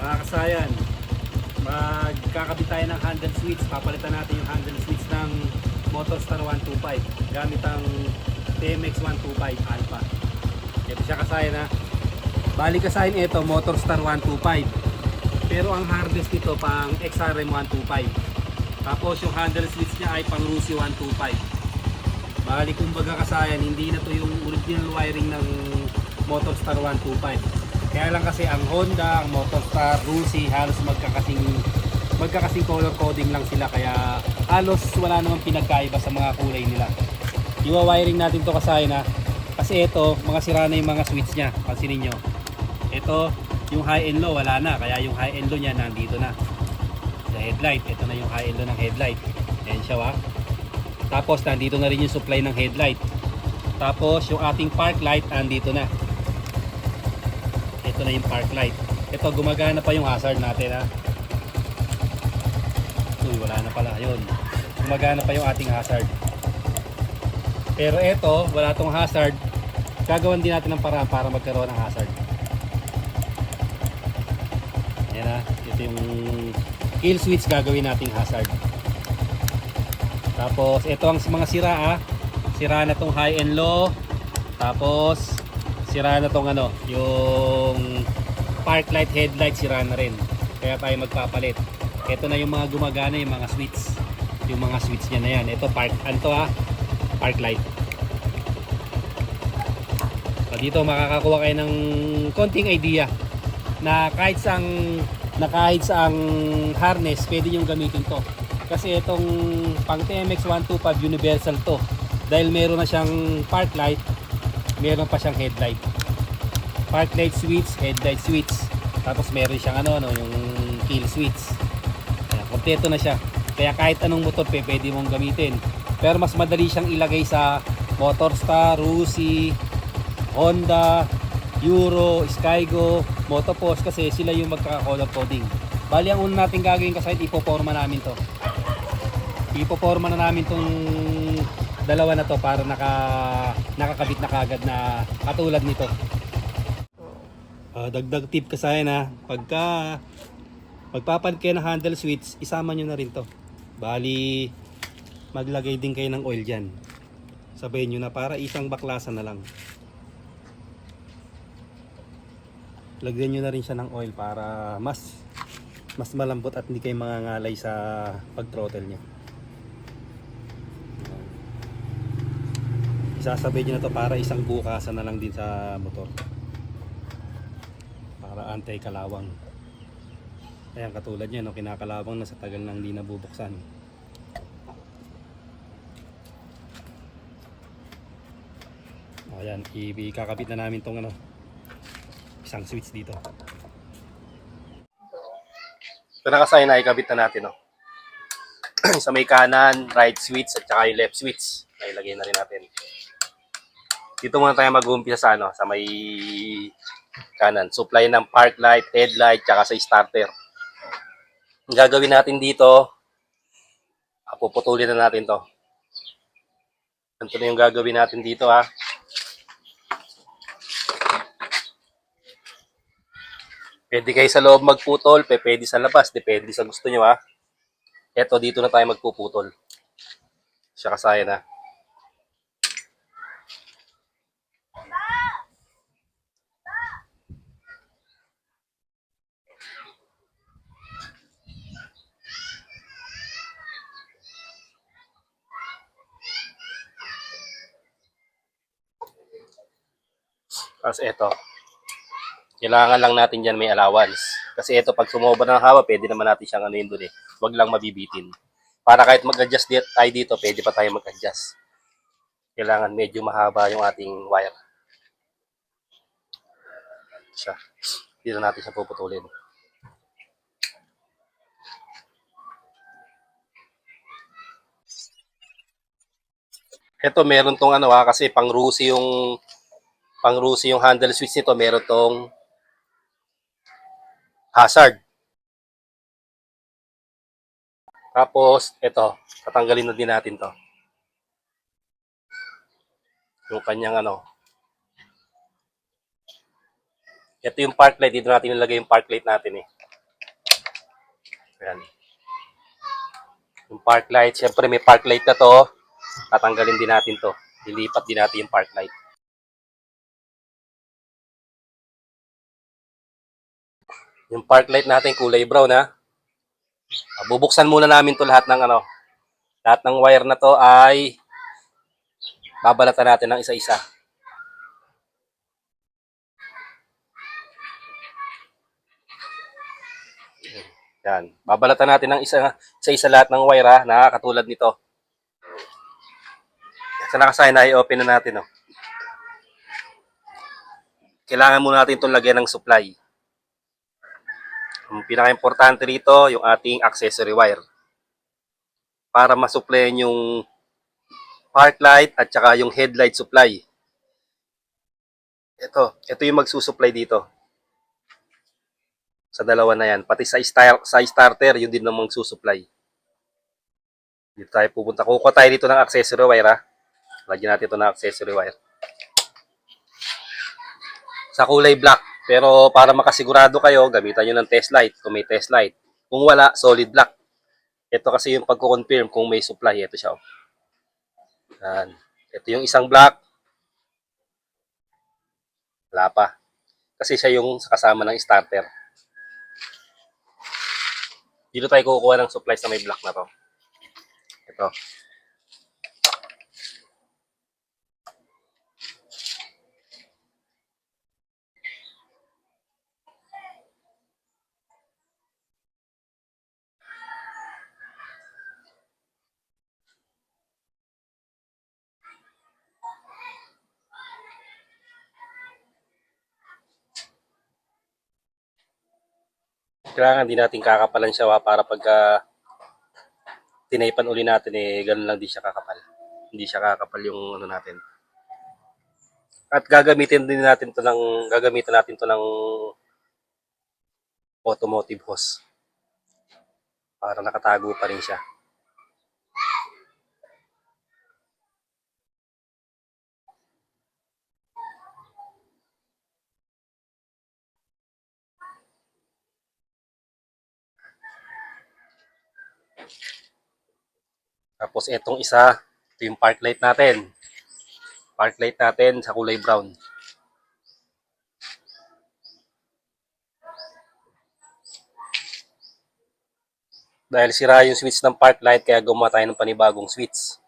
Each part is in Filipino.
Mga kasayan, magkakabit tayo ng handle switch. Papalitan natin yung handle switch ng Motorstar 125 gamit ang TMX 125 Alpha. Ito siya kasayan ha. Bali kasayan ito, Motorstar 125. Pero ang hardest nito pang XRM 125. Tapos yung handle switch niya ay pang Rusi 125. Bali kumbaga kasayan, hindi na to yung original wiring ng Motorstar 125. Kaya lang kasi ang Honda, ang Motorstar, Rusi, halos magkakasing color coding lang sila. Kaya halos wala namang pinagkaiba sa mga kulay nila. Iwa-wiring natin to kasayan na. Kasi ito, mga sira na yung mga switch niya. Pansinin nyo. Ito, yung high and low, wala na. Kaya yung high and low niya nandito na. Sa headlight, ito na yung high and low ng headlight. Ayan siya wa. Tapos nandito na rin yung supply ng headlight. Tapos yung ating park light nandito na. Ito na yung park light. Ito gumagana pa yung hazard natin ha. Uy, wala na pala. Yun. Gumagana pa yung ating hazard. Pero ito, wala tong hazard. Gagawan din natin ng paraan para magkaroon ng hazard. Ayan ha. Ito yung kill switch gagawin nating hazard. Tapos ito ang mga sira ha. Sira na tong high and low. Tapos sira na tong ano, yung park light, headlight sira na rin. Kaya tayo magpapalit. Ito na yung mga gumagana, yung mga switch. Yung mga switch niya na yan. Ito park, anto ha, park light. So, dito makakakuha kayo ng konting idea na kahit saang harness, pwede yung gamitin to. Kasi itong pang TMX 125 universal to. Dahil meron na siyang park light, meron pa siyang headlight. Park light switch, headlight switch. Tapos meron siyang yung kill switch. Ayan, kompleto na siya. Kaya kahit anong motor pwede mong gamitin. Pero mas madali siyang ilagay sa Motorstar, Rusi, Honda, Euro, Skygo, Motopost kasi sila yung magkaka-color coding. Bali ang una natin gagawin kasi ipoporma namin to. Ipoporma na namin tong dalawa na to para nakakabit na kagad na katulad nito. Dagdag tip kasi na pagka magpapalit kayo ng handle switch, isama nyo na rin to. Bali maglagay din kayo ng oil dyan. Sabayin nyo na para isang baklasan na lang. Lagyan nyo na rin siya ng oil para mas malambot at hindi kayo mangangalay sa pag-throttle nya. Isasabay nyo na to para isang bukasan na lang din sa motor. Para anti-kalawang. Ayan, katulad nyo, no, kinakalawang na sa tagal nang hindi nabubuksan. Ayan, ikakabit na namin tong isang switch dito. Ito na kasi na ikabit na natin, no. Sa may kanan, right switch at saka yung left switch. Ilagay na rin natin. Dito muna tayo mag-uumpisa sa sa may kanan. Supply ng park light, headlight, tsaka sa starter. Ang gagawin natin dito, puputulin na natin to. Ito na yung gagawin natin dito ha. Pwede kayo sa loob magputol, pwede sa labas, depende sa gusto nyo ha. Eto, dito na tayo magpuputol. Siya kasaya na. Tapos eto, kailangan lang natin dyan may allowance. Kasi ito, pag sumobra ng hawa, pwede naman natin siyang yun doon eh. Huwag lang mabibitin. Para kahit mag-adjust tayo dito, pwede pa tayo mag-adjust. Kailangan medyo mahaba yung ating wire. Siya. Dito natin siya puputulin. Ito, meron tong kasi pang-Rusi yung handle switch nito, meron tong hazard. Tapos, ito, tatanggalin na din natin to. Yung kanyang Ito yung park light. Dito natin nilagay yung park light natin eh. Ayan. Yung park light, syempre may park light na to. Tatanggalin din natin to. Lilipat din natin yung park light. Yung park light natin kulay brown ha. Bubuksan muna namin to lahat ng lahat ng wire na to ay babalatan natin ng isa-isa. Yan. Babalatan natin ng isa-isa lahat ng wire ha, na katulad nito. Sa nakasign na i-open na natin Kailangan muna natin itong lagyan ng supply. Ang pinaka-importante rito, yung ating accessory wire. Para masuplayan yung park light at saka yung headlight supply. Ito yung magsusupply dito. Sa dalawa na yan. Pati sa starter, yun din namang susupply. Dito tayo pupunta. Kukuha tayo dito ng accessory wire ha. Lagyan natin ito ng accessory wire. Sa kulay black. Pero para makasigurado kayo, gamitan nyo ng test light kung may test light. Kung wala, solid black. Ito kasi yung pagko-confirm kung may supply. Ito siya. Yan. Ito yung isang black. Wala pa. Kasi siya yung kasama ng starter. Dito tayo kukuha ng supplies na may black na to. Ito. Kailangan din natin kakapalan siya para pagka tinaypan uli natin ganun lang din siya kakapal. Hindi siya kakapal yung natin. At gagamitin natin to ng automotive hose. Para nakatago pa rin siya. Tapos itong isa, ito yung park light natin. Park light natin sa kulay brown. Dahil sira yung switch ng park light, kaya gumawa tayo ng panibagong switch.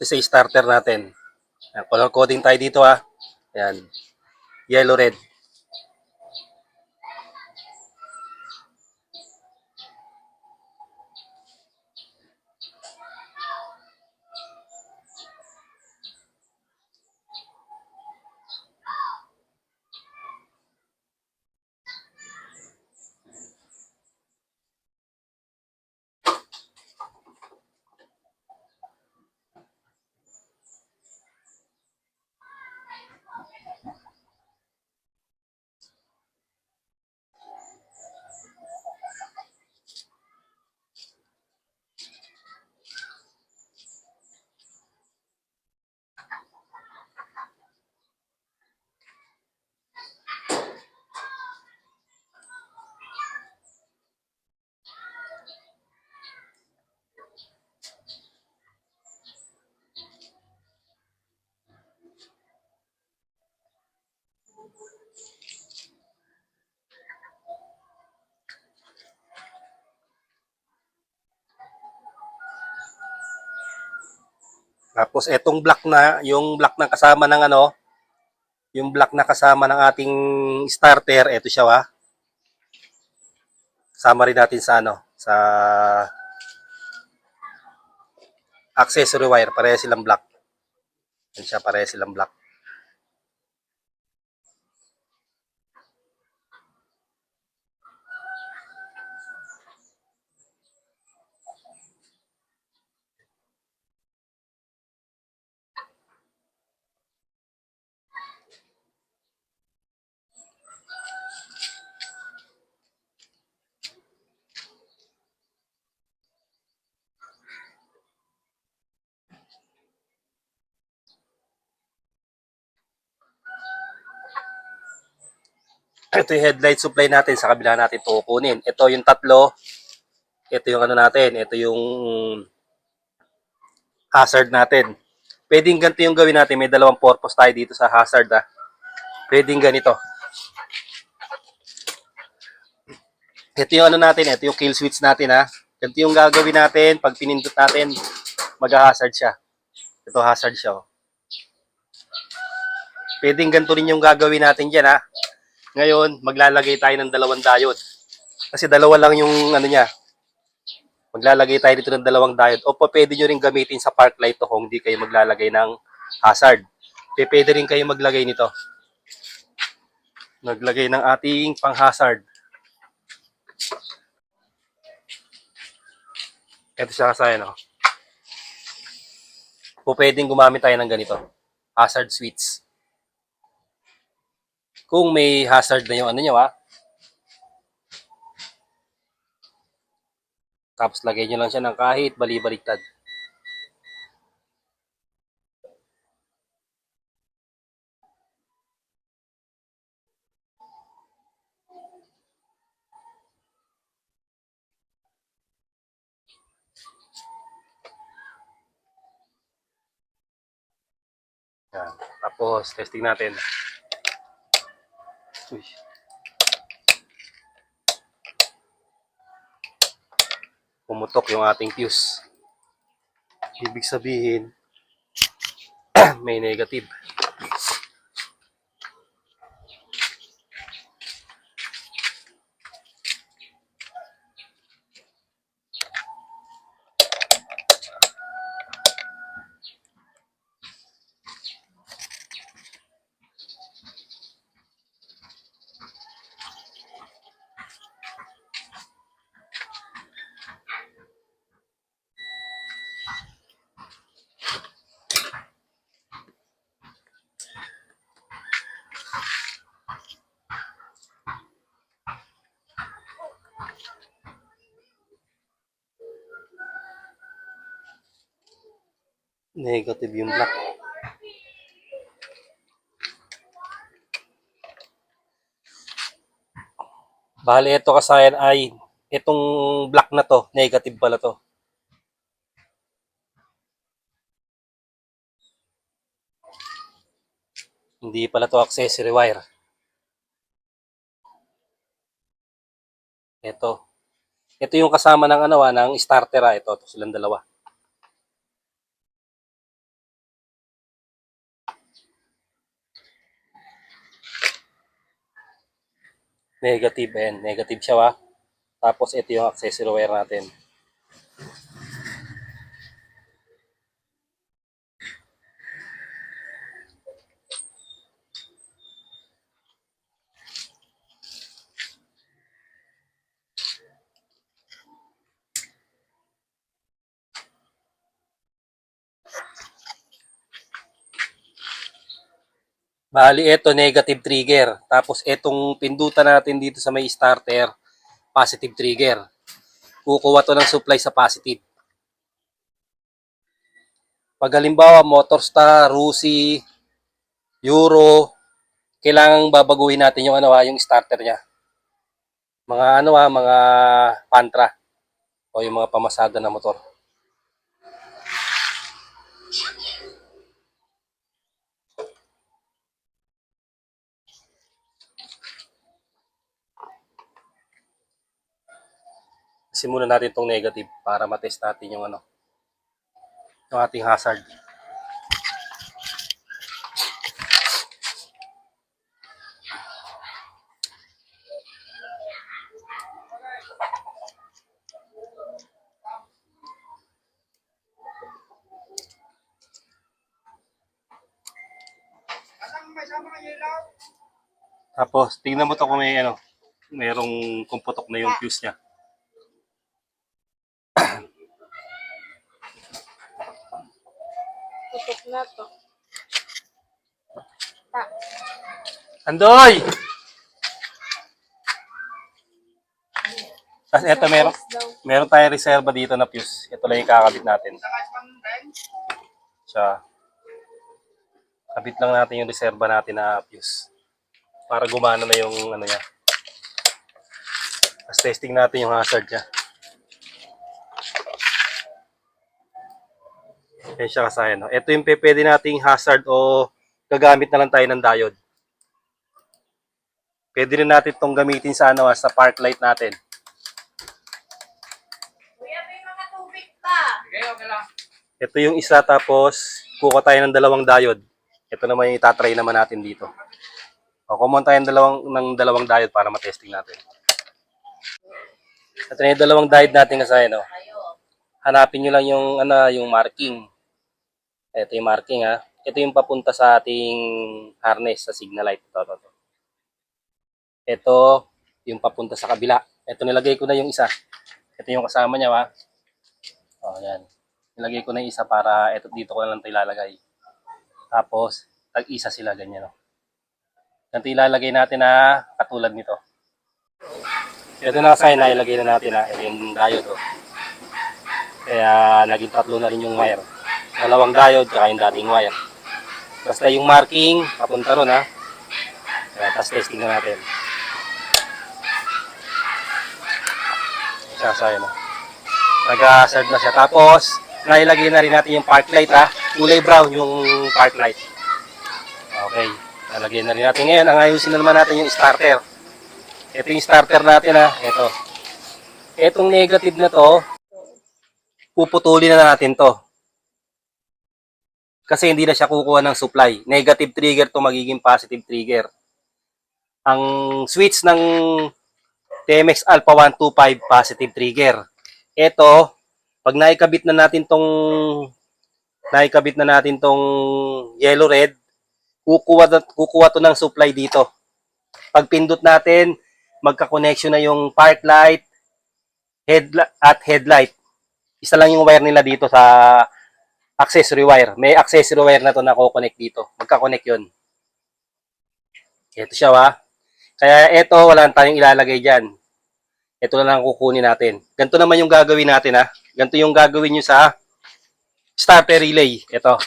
Ito sa starter natin. Color coding tayo dito ha. Ayan. Yellow red. Tapos etong black na, yung black na kasama ng ano, yung black na kasama ng ating starter, eto siya Kasama rin natin sa ano, sa accessory wire, pareha silang black. Yan siya, pareha silang black. Ito yung headlight supply natin, sa kabila natin ito kukunin. Ito yung tatlo, ito yung ano natin, ito yung hazard natin. Pwedeng ganito yung gawin natin, may dalawang purpose tayo dito sa hazard Pwedeng ganito. Ito yung ano natin, ito yung kill switch natin Ganito yung gagawin natin, pag pinindot natin, mag-hazard siya. Ito hazard siya Pwedeng ganito rin yung gagawin natin dyan Ngayon, maglalagay tayo ng dalawang diode. Kasi dalawa lang yung ano niya. Maglalagay tayo dito ng dalawang diode. O pwede nyo rin gamitin sa park light to kung hindi kayo maglalagay ng hazard. Pwede rin kayo maglagay nito. Naglagay ng ating pang hazard. Ito siya kasaya pwedeng gumamit tayo ng ganito. Hazard switch. Kung may hazard na yung ano nyo Tapos lagay nyo lang siya ng kahit bali-baliktad. Yan. Tapos, testing natin. Uy. Pumutok yung ating fuse. Ibig sabihin, may negative. Negative yung black. Bali, ito kasayan ay itong black na to, negative pala to. Hindi pala to accessory wire. Ito. Ito yung kasama ng ano ng starter ito silang dalawa. Negative negative siya Tapos ito yung accessory wire natin. Bali, ito negative trigger. Tapos itong pindutan natin dito sa may starter, positive trigger. Kukuha to ng supply sa positive. Pag halimbawa, Motorstar, Rusi, Euro, kailangang babaguhin natin yung yung starter niya. Mga mga Pantra o yung mga pamasada na motor. Simulan natin tong negative para matest natin yung yung ating hazard. Tapos, tingnan mo to kung may ano, merong pumuputok na yung fuse niya. Tutok na to. Ta. Andoy! Tapos eto, meron tayong reserva dito na fuse. Ito lang yung kakabit natin. Siya. Kabit lang natin yung reserva natin na fuse. Para gumana na yung ano niya. Tapos testing natin yung hazard niya. Yan siya kasaya, no? Ito yung pwede nating hazard o gagamit na lang tayo ng diode. Pwede rin natin itong gamitin sa ano, sa park light natin. Kuya, may mga tubig pa. Ito yung isa, tapos kuha tayo ng dalawang diode. Ito naman yung itatry naman natin dito. O, kumon tayo ng dalawang diode para matesting natin. Ito na yung dalawang diode natin kasaya, no? Hanapin nyo lang yung, yung marking. Ito yung marking, ha. Ito yung papunta sa ating harness, sa signal light. Ito yung papunta sa kabila. Ito nilagay ko na yung isa. Ito yung kasama niya, ha. O, yan. Nilagay ko na yung isa para dito ko na lang ito ilalagay. Tapos, tag-isa sila, ganyan, no. Ganito ilalagay natin na katulad nito. Ito na kasi na ilagay na natin, ha. Ito yung diode, oh. Kaya naging tatlo na rin yung wire. Dalawang diode, kaya yung dating wire. Basta yung marking, papunta ron, ha. Kaya, tapos testing na natin. Siya, no. Nag-hazard na siya. Tapos, nailagay na rin natin yung park light, ha. Kulay brown yung park light. Okay. Nalagay na rin natin. Ngayon, ang ayusin na naman natin yung starter. Ito yung starter natin, ha. Ito. Itong negative na to, puputulin na natin to. Kasi hindi na siya kukuha ng supply. Negative trigger to, magiging positive trigger. Ang switch ng TMX Alpha 125, positive trigger. Ito, pag naikabit na natin tong yellow red, kukuha to ng supply dito. Pag pindot natin, magka-connection na yung park light, headlight. Isa lang yung wire nila dito sa accessory wire. May accessory wire na to na ko-connect dito. Magka-connect yun. Ito siya, ha. Kaya ito, wala tayong ilalagay dyan. Ito na lang kukunin natin. Ganito naman yung gagawin natin, ha. Ganito yung gagawin nyo sa starter relay. Ito.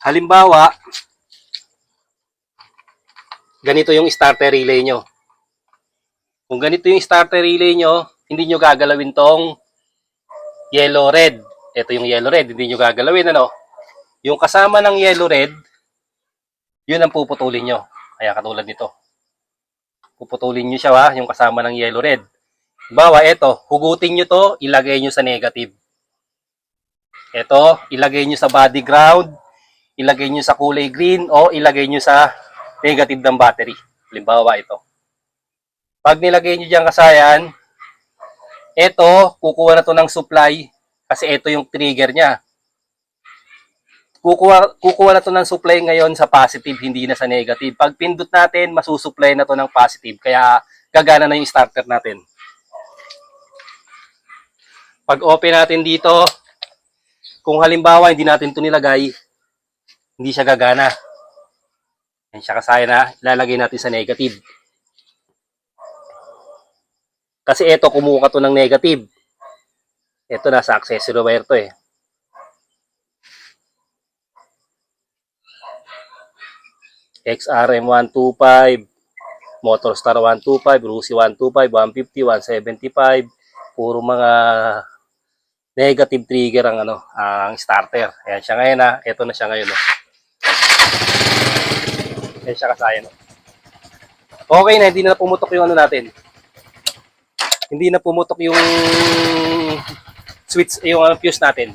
Halimbawa, ganito yung starter relay nyo. Kung ganito yung starter relay nyo, hindi nyo gagalawin tong yellow-red. Ito yung yellow-red, hindi nyo gagalawin, ano? Yung kasama ng yellow-red, yun ang puputulin nyo. Kaya katulad nito. Puputulin nyo siya, ha? Yung kasama ng yellow-red. Bawa, ito, hugutin nyo to, ilagay nyo sa negative. Ito, ilagay nyo sa body ground, ilagay nyo sa kulay green, o ilagay nyo sa negative ng battery. Halimbawa, ito. Pag nilagay nyo dyan kasayan, ito, kukuha na to ng supply, kasi ito yung trigger niya. Kukuha na to ng supply ngayon sa positive, hindi na sa negative. Pag pindot natin, masusupply na to ng positive, kaya gagana na yung starter natin. Pag open natin dito, kung halimbawa hindi natin ito nilagay, hindi siya gagana. Yan siya kasaya na, ilalagay natin sa negative. Kasi ito, kumuha to ng negative. Ito, nasa accessory wire to, eh. XRM 125, Motorstar 125, Rusi 125, 150, 175, puro mga negative trigger ang ang starter. Ayan siya ngayon, ha. Ito na siya ngayon, no. Ayan siya kasaya, no. Okay na, hindi na pumutok yung natin. Hindi na pumutok yung switch, yung fuse natin.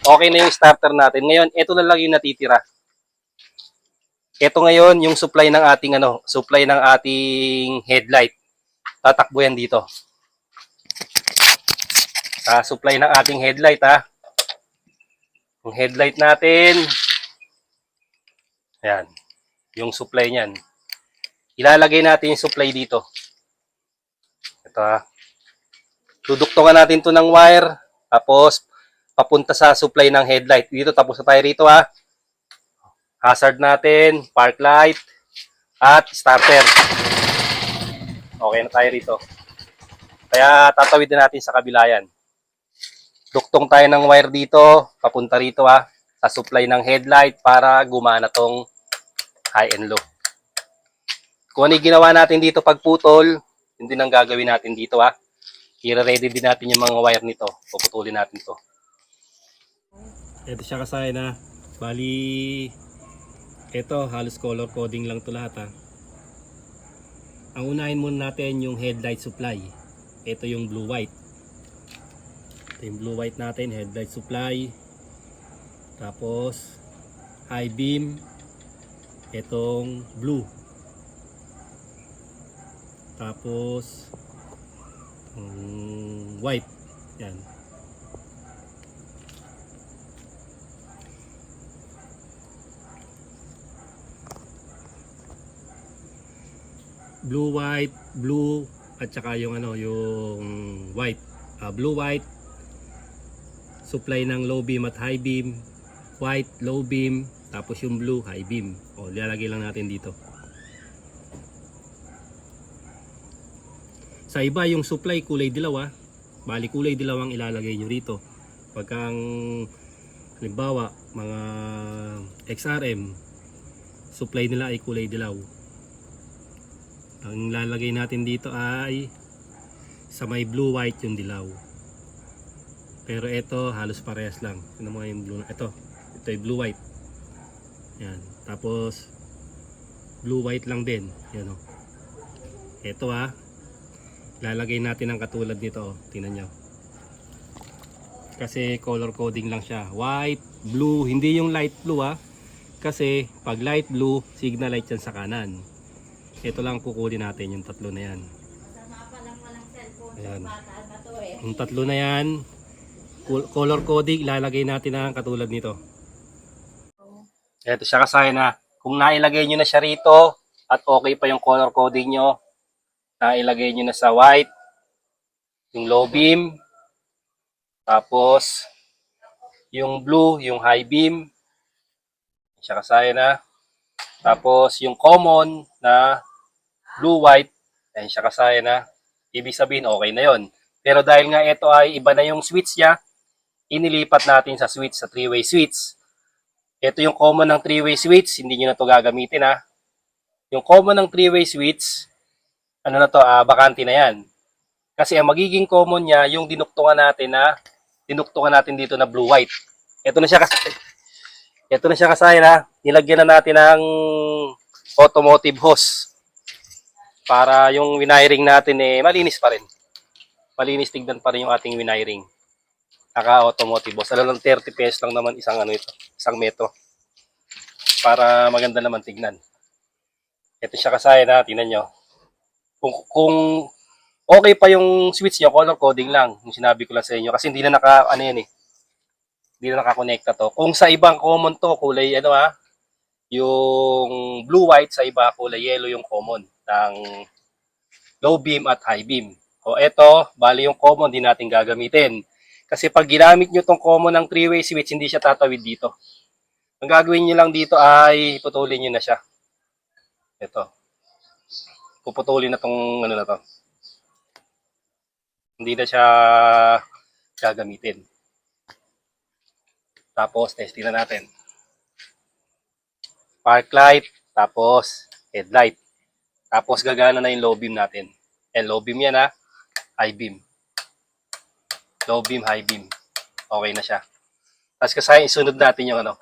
Okay na yung starter natin. Ngayon, ito na lang yung natitira. Ito ngayon yung supply ng ating supply ng ating headlight. Tatakbo yan dito. Supply ng ating headlight, ha. Yung headlight natin, Ayan. Yung supply niyan. Ilalagay natin yung supply dito. Ito ha. Duduktungan natin to ng wire. Tapos, papunta sa supply ng headlight. Dito, tapos na tayo rito ha. Hazard natin, park light, at starter. Okay na tayo rito. Kaya tatawid na natin sa kabila yan. Duktong tayo ng wire dito, papunta rito ha, sa supply ng headlight para gumana tong high and low. Kung ano yung ginawa natin dito pagputol, yun din ang gagawin natin dito ha. I-ready din natin yung mga wire nito. Puputulin natin to. Ito siya kasaya na. Bali, ito halos color coding lang to lahat ha. Ang unahin muna natin yung headlight supply. Ito yung blue white. Ito yung blue white natin, headlight supply. Tapos high beam. Itong blue. Tapos white. Yan. Blue, white, blue, at saka yung ano, yung white. Blue, white, supply ng low beam at high beam. White, low beam, tapos yung blue, high beam. O, lalagay lang natin dito. Sa iba, yung supply kulay dilaw ha. Bali, kulay dilaw ang ilalagay nyo rito. Pagka ang, halimbawa, mga XRM, supply nila ay kulay dilaw. Ang lalagay natin dito ay sa may blue white yung dilaw. Pero ito halos parehas lang. Ano mo yung blue? Ito ay blue white. Yan. Tapos blue white lang din. Yan o. Ito ha. Lalagay natin ang katulad nito. Oh. Tingnan nyo. Kasi color coding lang siya. White, blue, hindi yung light blue ha. Kasi pag light blue, signal light yan sa kanan. Ito lang kukunin natin yung tatlo na yan. Masama pa lang walang cellphone. Ayan. Bata na to eh. Yung tatlo na yan, color coding, ilalagay natin ang katulad nito. Ito siya kasaya na. Kung nailagay nyo na siya rito at okay pa yung color coding nyo, nailagay nyo na sa white, yung low beam, tapos yung blue, yung high beam, siya kasaya na. Tapos yung common na blue-white, ayun siya kasaya na. Ibig sabihin, okay na yon. Pero dahil nga ito ay iba na yung switch niya, inilipat natin sa switch, sa three-way switch. Ito yung common ng three-way switch, hindi nyo na ito gagamitin ha. Yung common ng three-way switch, ano na to, bakante na yan. Kasi ang magiging common niya, yung dinuktungan natin dito na blue-white. Ito na siya kasaya na. Nilagyan na natin ng automotive hose. Para yung wiring natin malinis pa rin. Malinis tignan pa rin yung ating wiring. Naka-automotive hose. Alam lang 30 pesos lang naman isang metro. Para maganda naman tignan. Ito siya kasaya na, tingnan nyo. Kung okay pa yung switch nyo, color coding lang. Yung sinabi ko lang sa inyo. Kasi hindi na hindi na nakakonekta to. Kung sa ibang common to, kulay yung blue-white, sa iba kulay yellow yung common ng low beam at high beam. O eto, bali yung common din natin gagamitin. Kasi pag ginamit nyo tong common ng three-way switch, hindi siya tatawid dito. Ang gagawin nyo lang dito ay putulin nyo na siya. Ito. Puputulin na tong ano na to. Hindi na siya gagamitin. Tapos, testing na natin. Park light, tapos headlight. Tapos gagana na yung low beam natin. Low beam yan ha. High beam. Low beam, high beam. Okay na siya. Tapos kasi isunod natin yung ano.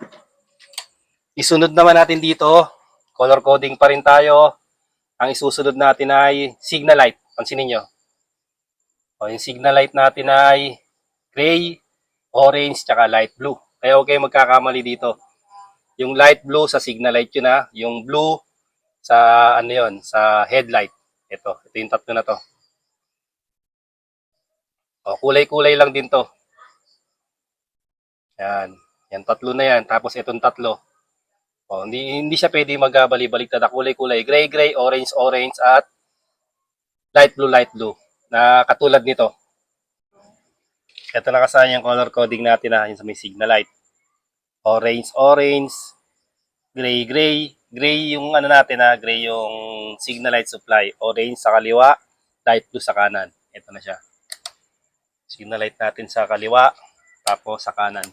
Isunod naman natin dito. Color coding pa rin tayo. Ang isusunod natin ay signal light. Pansinin nyo. Yung signal light natin ay gray, orange, tsaka light blue. Kaya huwag kayong magkakamali dito. Yung light blue sa signal light yun ha. Yung blue sa sa headlight. Ito yung tatlo na to. Kulay-kulay lang din to. Yan. Yan tatlo na yan. Tapos itong tatlo. Oh, hindi siya pwede magbali-baliktad na kulay-kulay. Gray-gray, orange-orange, at light blue. Na katulad nito. Ito nakasaya yung color coding natin na yung sa may signal light. Orange-orange, gray-gray. Gray yung ano natin na, gray yung signal light supply. Orange sa kaliwa, light blue sa kanan. Ito na siya. Signal light natin sa kaliwa, tapos sa kanan.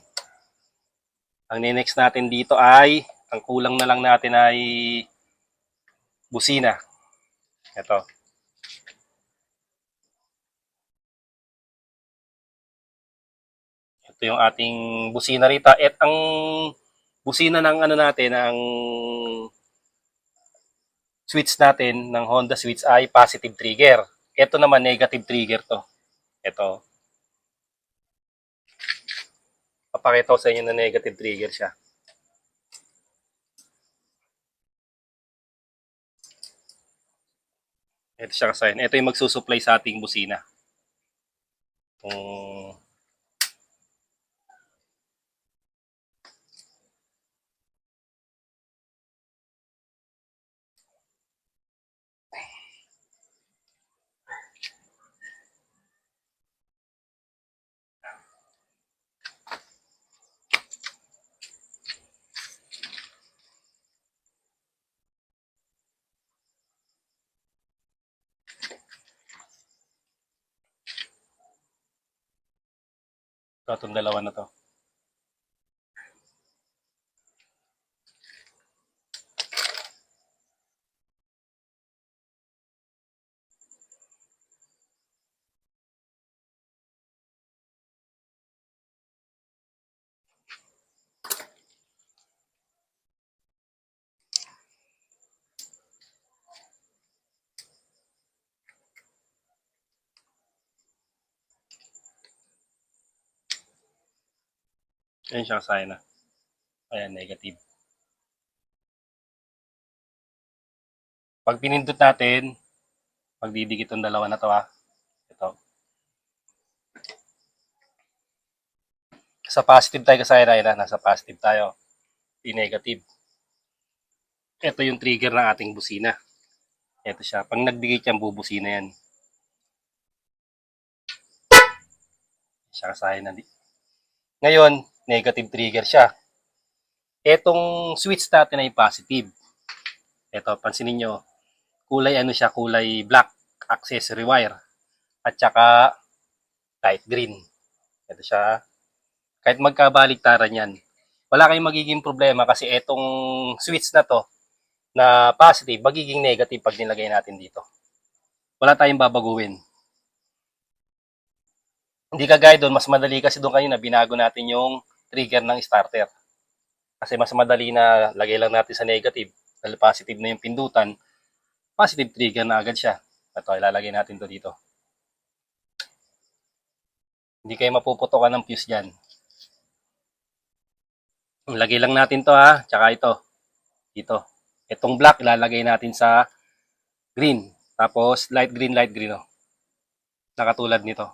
Ang next natin dito ay, ang kulang na lang natin ay busina. Ito. Ito yung ating busina rito. At ang busina ng ano natin, ang switch natin ng Honda switch ay positive trigger. Ito naman negative trigger to. Ito. Papakita ko sa inyo na negative trigger siya. Ito siya kasayan. Ito yung magsusupply sa ating busina. Itong dalawa na to. Ayan siya kasayan na. Ayan, negative. Pag pinindot natin, magdidikit itong dalawa na to ha. Ito. Sa positive tayo kasayan na. Nasa positive tayo. Negative. Ito yung trigger ng ating busina. Ito siya. Pag nagdikit yan, bubusina yan. Siya kasayan na. Ngayon, negative trigger siya. Etong switch natin ay positive. Ito, pansinin nyo. Kulay ano siya, kulay black accessory wire. At saka light green. Ito siya. Kahit magkabaliktaran yan. Wala kayong magiging problema kasi etong switch na to na positive, magiging negative pag nilagay natin dito. Wala tayong babaguhin. Hindi kagaya doon, mas madali kasi doon kanina binago natin yung trigger ng starter. Kasi mas madali na lagay lang natin sa negative. Dahil positive na yung pindutan, positive trigger na agad siya. Ito, ilalagay natin to dito. Hindi kayo mapuputokan ng fuse dyan. Lagay lang natin to ha, tsaka ito. Dito. Itong black, ilalagay natin sa green. Tapos, light green, oh. Nakatulad nito.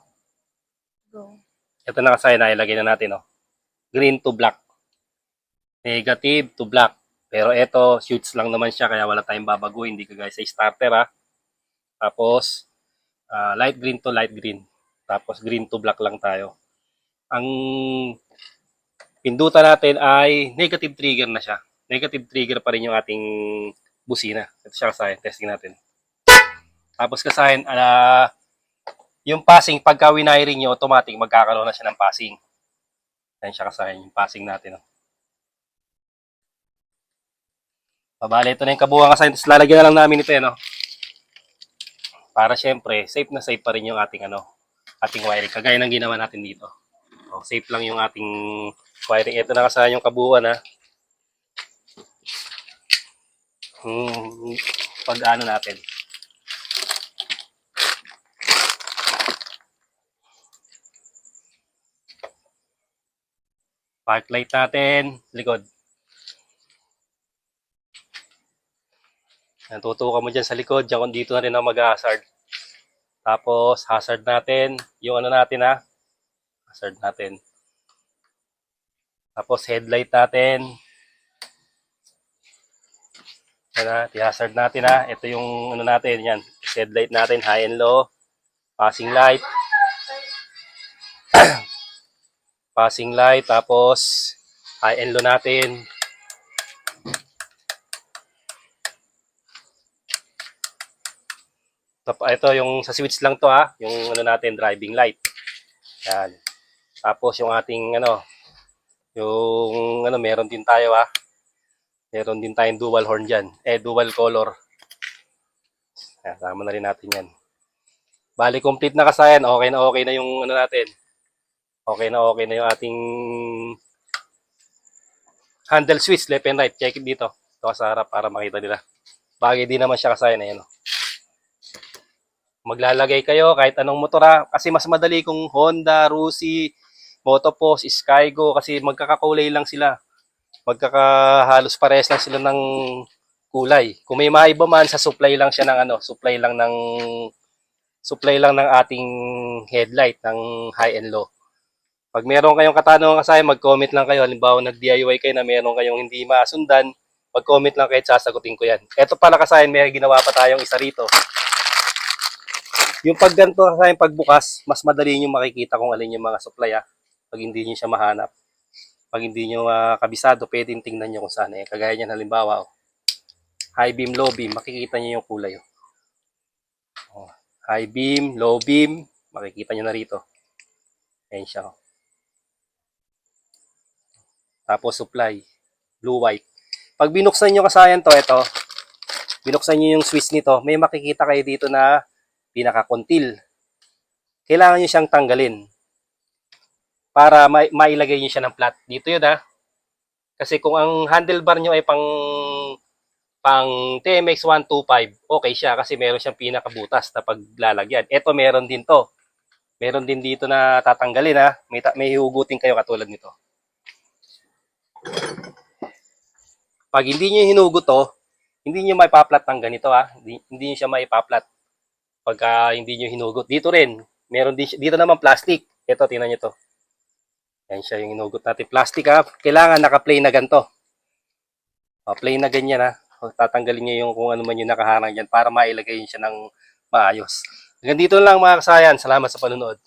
Go. Ito na kasi na ilagay na natin, oh. Green to black. Negative to black. Pero ito, shoots lang naman siya, kaya wala tayong babaguhin. Hindi kagaya sa starter, ha. Tapos, light green to light green. Tapos, green to black lang tayo. Ang pindutan natin ay negative trigger na siya. Negative trigger pa rin yung ating busina. Ito siya kasayan. Testing natin. Tapos kasayan, yung passing, pagka winiring nyo, automatic magkakaroon na siya ng passing. Ayan siya kasayan, yung passing natin. Oh. Pabali, ito na yung kabuuan kasayan. Tapos lalagyan na lang namin ito, no? Para syempre, safe na safe pa rin yung ating, ating wiring. Kagaya ng ginawa natin dito. So, safe lang yung ating wiring. Ito na kasayan yung kabuuan, ha? Pag-ano natin. Park light natin, likod. Natutukan mo dyan sa likod, dyan dito na rin ang mag-hazard. Tapos, hazard natin, yung natin ha, hazard natin. Tapos, headlight natin. Yan na, i-hazard natin ha. Ito yung ano natin, yan. Headlight natin, high and low. Passing light. Passing light, tapos high and low natin. Ito yung sa switch lang to ha, yung ano natin, driving light. Yan. Tapos yung ating ano, yung ano, meron din tayo ha. Meron din tayong dual horn dyan. Dual color. Yan, tama na rin natin yan. Bali, complete na kasayan. Okay na yung ano natin. Okay na yung ating handle switch, left and right. Check it dito. Ito sa harap para makita nila. Bagay din naman siya kasayan. Ayan o. Maglalagay kayo kahit anong motor ha. Kasi mas madali kung Honda, Rusi, Motopost, Skygo. Kasi magkakakulay lang sila. Magkakahalos pares lang sila ng kulay. Kung may maiba man, sa supply lang siya ng ano, supply lang ng ating headlight ng high and low. Pag meron kayong katanungan kasi, mag-comment lang kayo. Halimbawa, nag-DIY kayo na meron kayong hindi masundan, mag-comment lang kayo at sasagutin ko yan. Ito pala kasi, may ginawa pa tayong isa rito. Yung pag ganito kasi, pagbukas, mas madali nyo makikita kung alin yung mga supply pag hindi nyo siya mahanap. Pag hindi nyo kabisado, pwedeng tingnan nyo kung saan. Kagaya niyan, halimbawa, high beam, low beam, makikita nyo yung kulay. High beam, low beam, makikita nyo na rito. Ayan siya. Tapos supply, blue white. Pag binuksan nyo kasayan to, ito, binuksan nyo yung switch nito, may makikita kayo dito na pinaka-contil. Kailangan nyo siyang tanggalin para mailagay nyo siya ng flat. Dito yun Kasi kung ang handlebar nyo ay pang TMX 125, okay siya kasi meron siyang pinakabutas na paglalagyan. Ito meron din to. Meron din dito na tatanggalin May hihugutin kayo katulad nito. Pag hindi nyo hinugot to, hindi nyo maipaplat ng ganito Hindi nyo siya maipaplat. Pagka hindi nyo hinugot. Dito rin, meron din dito naman plastic. Ito, tingnan nyo to. Yan siya yung hinugot natin. Plastic Kailangan naka-plain na ganito. Plain na ganyan Tatanggalin nyo yung kung ano man yung nakaharang dyan para mailagay nyo siya ng maayos. Hanggang dito lang mga kasayan. Salamat sa panunod.